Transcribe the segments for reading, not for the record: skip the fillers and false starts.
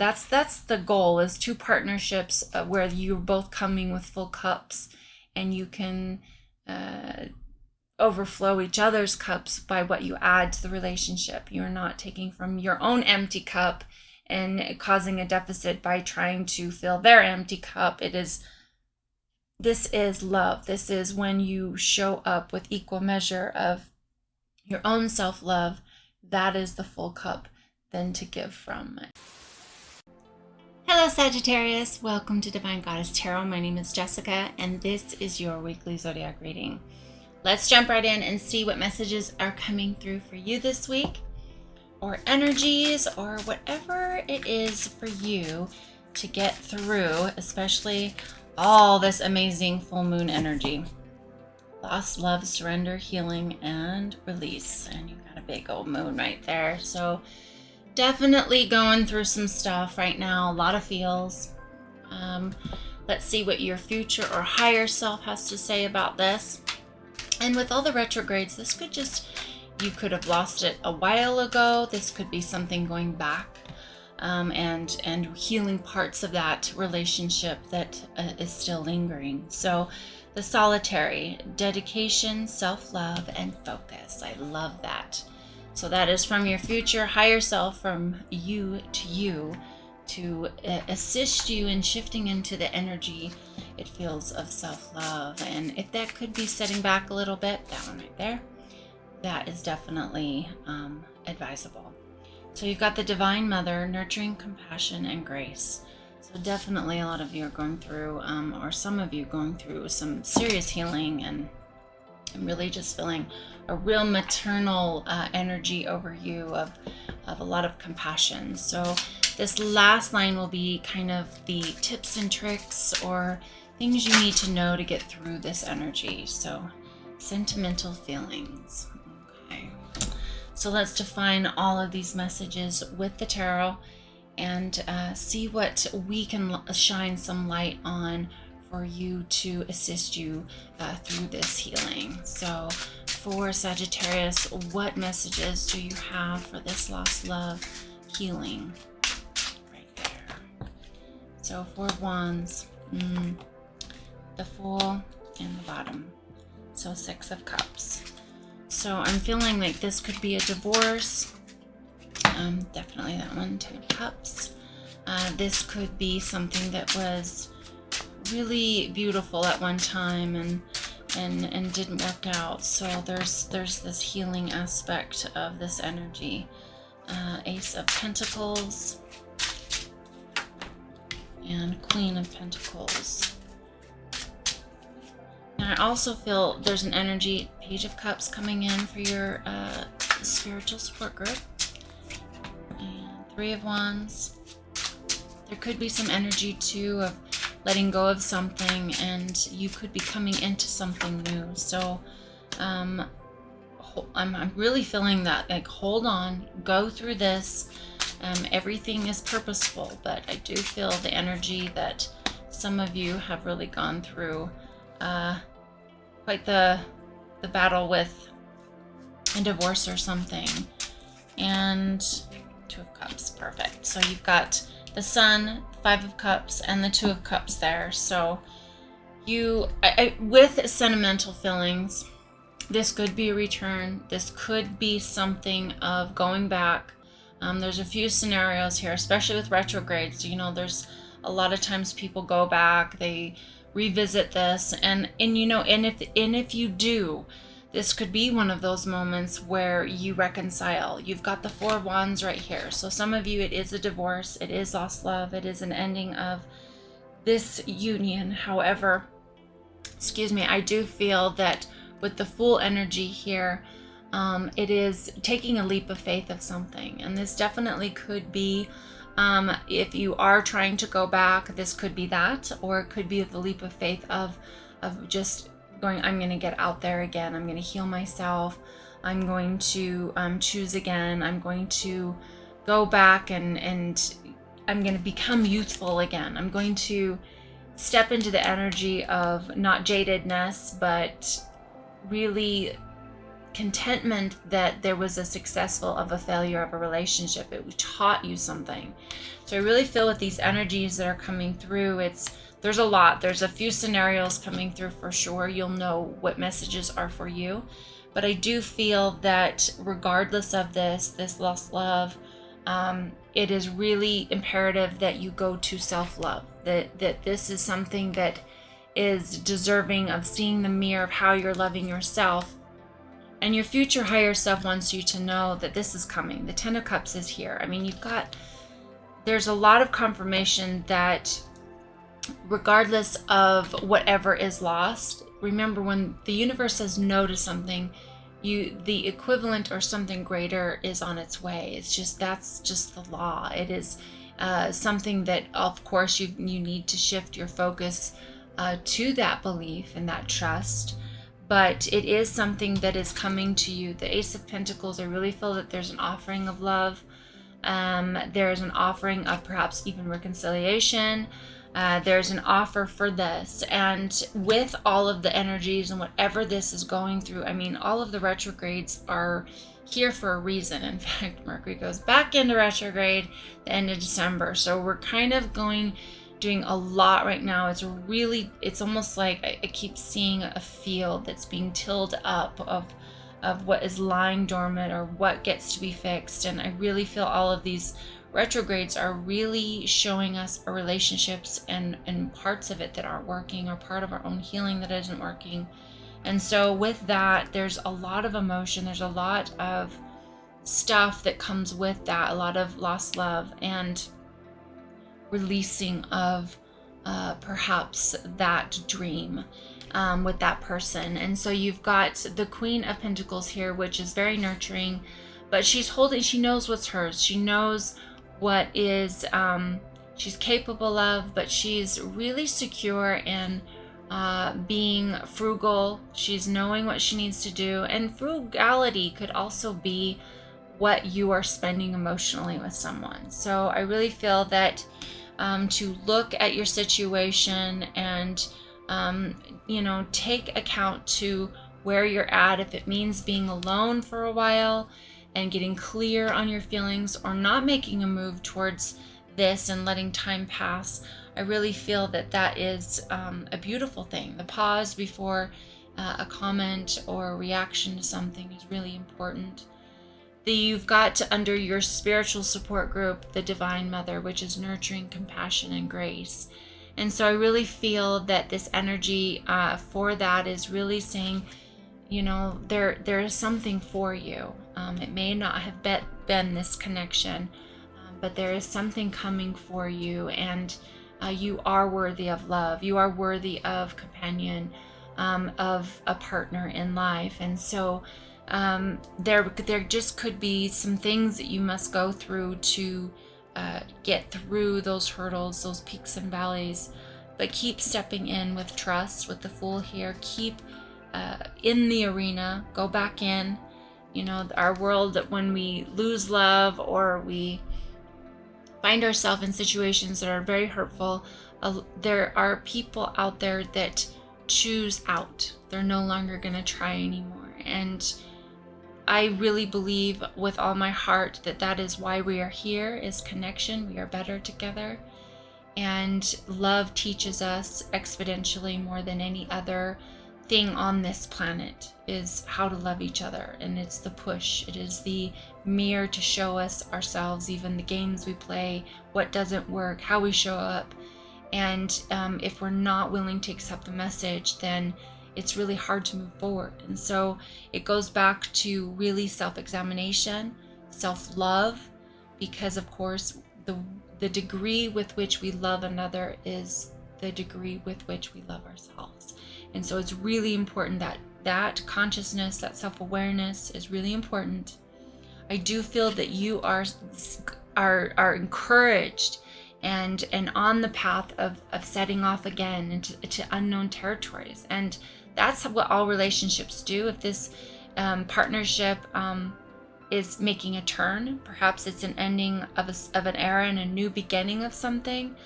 that's the goal, is two partnerships where you're both coming with full cups, and you can overflow each other's cups by what you add to the relationship. You're not taking from your own empty cup and causing a deficit by trying to fill their empty cup. This is love. This is when you show up with equal measure of your own self-love. That is the full cup then to give from. Hello Sagittarius, welcome to Divine Goddess Tarot. My name is Jessica and this is your weekly Zodiac reading. Let's jump right in and see what messages are coming through for you this week, or energies, or whatever it is for you to get through, especially all this amazing full moon energy. Loss, love, surrender, healing, and release. And you've got a big old moon right there. So definitely going through some stuff right now, a lot of feels. Let's see what your future or higher self has to say about this. And with all the retrogrades, this could you could have lost it a while ago. This could be something going back and healing parts of that relationship that is still lingering. So the Solitary, dedication, self-love, and focus. I love that. So that is from your future higher self, from you, to assist you in shifting into the energy, it feels, of self-love. And if that could be setting back a little bit, that one right there, that is definitely advisable. So you've got the Divine Mother, nurturing, compassion, and grace. So definitely a lot of you are going through, or some of you going through some serious healing, and I'm really just feeling a real maternal energy over you of a lot of compassion. So this last line will be kind of the tips and tricks or things you need to know to get through this energy. So sentimental feelings. Okay. So let's define all of these messages with the tarot and see what we can shine some light on for you to assist you through this healing. So for Sagittarius, what messages do you have for this lost love healing? Right there. So Four of Wands, the Fool, and the bottom. So Six of Cups. So I'm feeling like this could be a divorce. Definitely that one. Two of Cups. This could be something that was really beautiful at one time and didn't work out. So there's this healing aspect of this energy. Ace of Pentacles and Queen of Pentacles. And I also feel there's an energy, Page of Cups, coming in for your spiritual support group. And Three of Wands. There could be some energy too of letting go of something, and you could be coming into something new. So I'm really feeling that, like, hold on, go through this. Everything is purposeful, but I do feel the energy that some of you have really gone through quite the battle with a divorce or something. And Two of Cups, perfect. So you've got the Sun, Five of Cups, and the Two of Cups there. So you, with sentimental feelings, this could be a return. This could be something of going back. There's a few scenarios here, especially with retrogrades. You know, there's a lot of times people go back, they revisit this, and if you do, this could be one of those moments where you reconcile. You've got the Four of Wands right here. So some of you, it is a divorce, it is lost love, it is an ending of this union. However, I do feel that with the Fool energy here, it is taking a leap of faith of something. And this definitely could be, if you are trying to go back, this could be that, or it could be the leap of faith of just going, I'm going to get out there again. I'm going to heal myself. I'm going to choose again. I'm going to go back and I'm going to become youthful again. I'm going to step into the energy of not jadedness, but really contentment that there was a successful of a failure of a relationship. It taught you something. So I really feel with these energies that are coming through, there's a lot. There's a few scenarios coming through for sure. You'll know what messages are for you. But I do feel that regardless of this lost love, it is really imperative that you go to self-love. That this is something that is deserving of seeing the mirror of how you're loving yourself. And your future higher self wants you to know that this is coming. The Ten of Cups is here. I mean, there's a lot of confirmation that regardless of whatever is lost, remember when the universe says no to something, the equivalent or something greater is on its way. That's just the law. It is something that, of course, you need to shift your focus to that belief and that trust. But it is something that is coming to you. The Ace of Pentacles, I really feel that there's an offering of love. There's an offering of perhaps even reconciliation. There's an offer for this. And with all of the energies and whatever this is going through, I mean, all of the retrogrades are here for a reason. In fact, Mercury goes back into retrograde the end of December. So we're kind of doing a lot right now. It's almost like I keep seeing a field that's being tilled up of what is lying dormant or what gets to be fixed. And I really feel all of these retrogrades are really showing us our relationships and parts of it that aren't working, or part of our own healing that isn't working. And so with that, there's a lot of emotion, there's a lot of stuff that comes with that, a lot of lost love and releasing of perhaps that dream with that person. And so you've got the Queen of Pentacles here, which is very nurturing, but she knows what's hers. She knows what is she's capable of, but she's really secure in being frugal. She's knowing what she needs to do. And frugality could also be what you are spending emotionally with someone. So I really feel that to look at your situation and take account to where you're at, if it means being alone for a while and getting clear on your feelings, or not making a move towards this and letting time pass. I really feel that is a beautiful thing. The pause before a comment or a reaction to something is really important. You've got under your spiritual support group, the Divine Mother, which is nurturing, compassion, and grace. And so I really feel that this energy for that is really saying, there is something for you. It may not have been this connection, but there is something coming for you, and you are worthy of love. You are worthy of companion, of a partner in life. And so there just could be some things that you must go through to get through those hurdles, those peaks and valleys, but keep stepping in with trust. With the Fool here, keep in the arena, go back in. Our world, that when we lose love or we find ourselves in situations that are very hurtful, there are people out there that choose out. They're no longer going to try anymore. And I really believe with all my heart that is why we are here, is connection. We are better together. And love teaches us exponentially more than any other thing on this planet, is how to love each other. And it's the push. It is the mirror to show us ourselves, even the games we play, what doesn't work, how we show up. And if we're not willing to accept the message, then it's really hard to move forward. And so it goes back to really self-examination, self-love, because of course the degree with which we love another is the degree with which we love ourselves. And so it's really important that consciousness, that self-awareness is really important. I do feel that you are encouraged and on the path of setting off again into unknown territories. And that's what all relationships do. If this partnership is making a turn, perhaps it's an ending of an era and a new beginning of something,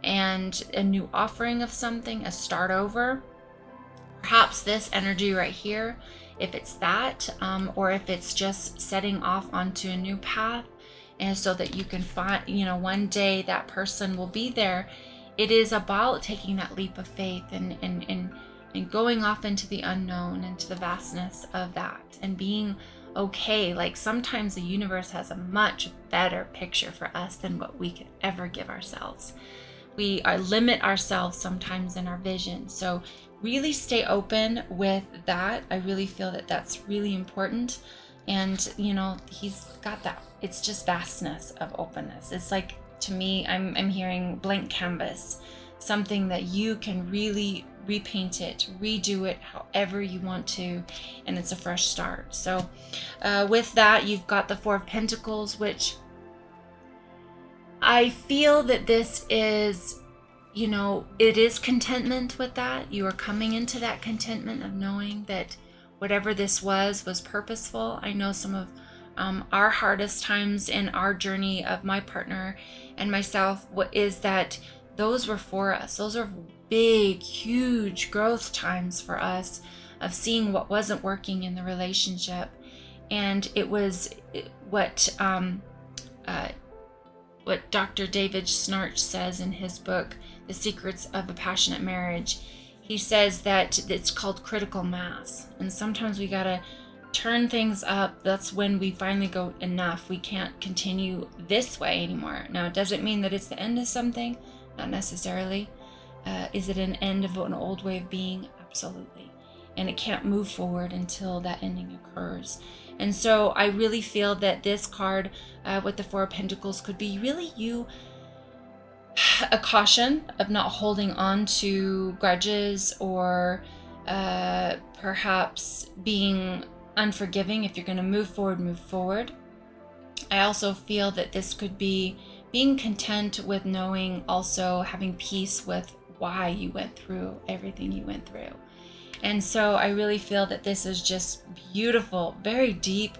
and a new offering of something, a start over. Perhaps this energy right here if it's that, or if it's just setting off onto a new path, and so that you can find, one day that person will be there. It is about taking that leap of faith and going off into the unknown, into the vastness of that, and being okay. Like, sometimes the universe has a much better picture for us than what we could ever give ourselves. We limit ourselves sometimes in our vision. So really stay open with that. I really feel that that's really important. And, he's got that. It's just vastness of openness. It's like, to me, I'm hearing blank canvas, something that you can really repaint it, redo it however you want to, and it's a fresh start. So with that, you've got the Four of Pentacles, which I feel that this is, it is contentment with that. You are coming into that contentment of knowing that whatever this was purposeful. I know some of our hardest times in our journey of my partner and myself is that those were for us. Those are big, huge growth times for us of seeing what wasn't working in the relationship. And it was what Dr. David Schnarch says in his book, The Secrets of a Passionate Marriage. He says that it's called critical mass. And sometimes we gotta turn things up. That's when we finally go, enough. We can't continue this way anymore. Now, it doesn't mean that it's the end of something. Not necessarily. Is it an end of an old way of being? Absolutely. And it can't move forward until that ending occurs. And so I really feel that this card with the Four of Pentacles could be really a caution of not holding on to grudges, or perhaps being unforgiving. If you're going to move forward. I also feel that this could be being content with knowing, also having peace with why you went through everything you went through. And so I really feel that this is just beautiful, very deep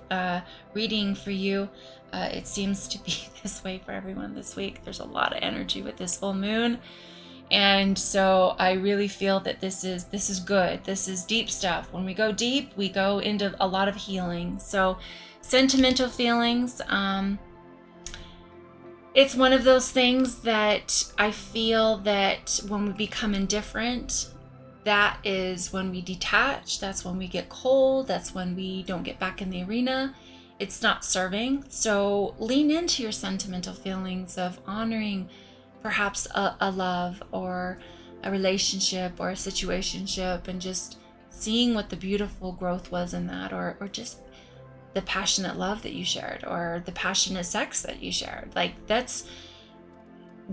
reading for you. It seems to be this way for everyone this week. There's a lot of energy with this full moon. And so I really feel that this is good. This is deep stuff. When we go deep, we go into a lot of healing. So sentimental feelings, it's one of those things that I feel that when we become indifferent, that is when we detach. That's when we get cold. That's when we don't get back in the arena. It's not serving. So lean into your sentimental feelings of honoring perhaps a love or a relationship or a situationship, and just seeing what the beautiful growth was in that, or just the passionate love that you shared, or the passionate sex that you shared. Like, that's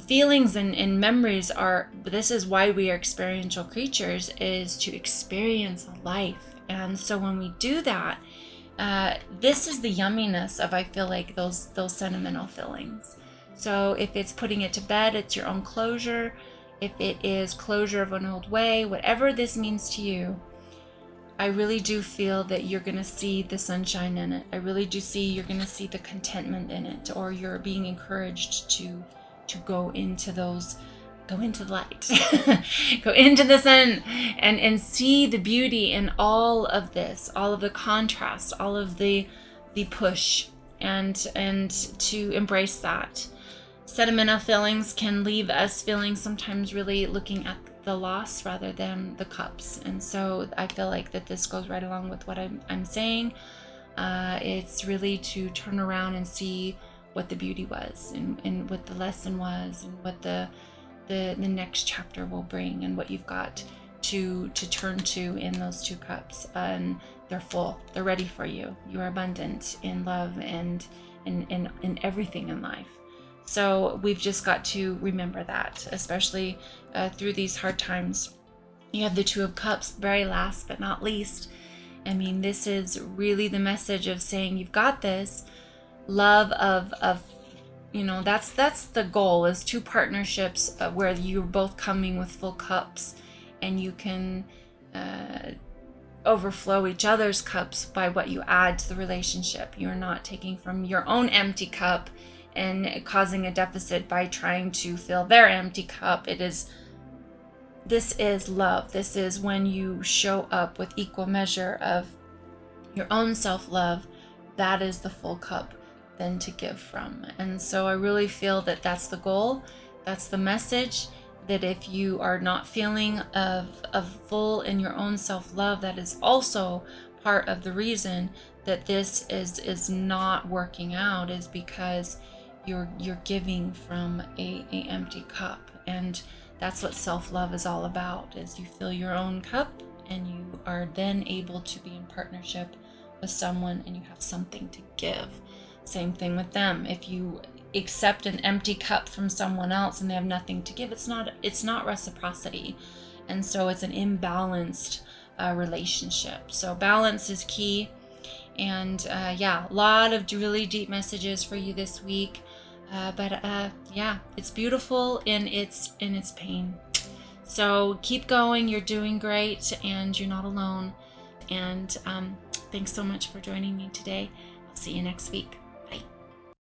feelings and memories are, this is why we are experiential creatures, is to experience life. And so when we do that, this is the yumminess of, I feel like, those sentimental feelings. So if it's putting it to bed, it's your own closure. If it is closure of an old way, whatever this means to you, I really do feel that you're going to see the sunshine in it. I really do see you're going to see the contentment in it, or you're being encouraged to go into those, go into the light, go into the sun, and see the beauty in all of this, all of the contrast, all of the push, and to embrace that. Sentimental feelings can leave us feeling sometimes really looking at the loss rather than the cups. And so I feel like that this goes right along with what I'm saying. It's really to turn around and see what the beauty was, and what the lesson was, and what the next chapter will bring, and what you've got to turn to in those two cups. And they're full. They're ready for you. You are abundant in love and in everything in life. So we've just got to remember that, especially through these hard times. You have the Two of Cups, very last but not least. I mean, this is really the message of saying you've got this. Love of that's the goal, is two partnerships where you're both coming with full cups, and you can overflow each other's cups by what you add to the relationship. You're not taking from your own empty cup and causing a deficit by trying to fill their empty cup. This is love. This is when you show up with equal measure of your own self-love, that is the full cup then to give from. And so I really feel that that's the goal, that's the message, that if you are not feeling of full in your own self-love, that is also part of the reason that this is not working out, is because you're giving from a empty cup. And that's what self-love is all about, is you fill your own cup and you are then able to be in partnership with someone and you have something to give. Same thing with them. If you accept an empty cup from someone else and they have nothing to give, it's not reciprocity. And so it's an imbalanced relationship. So balance is key. And yeah, a lot of really deep messages for you this week. But yeah, it's beautiful in its pain. So keep going. You're doing great, and you're not alone. And thanks so much for joining me today. I'll see you next week.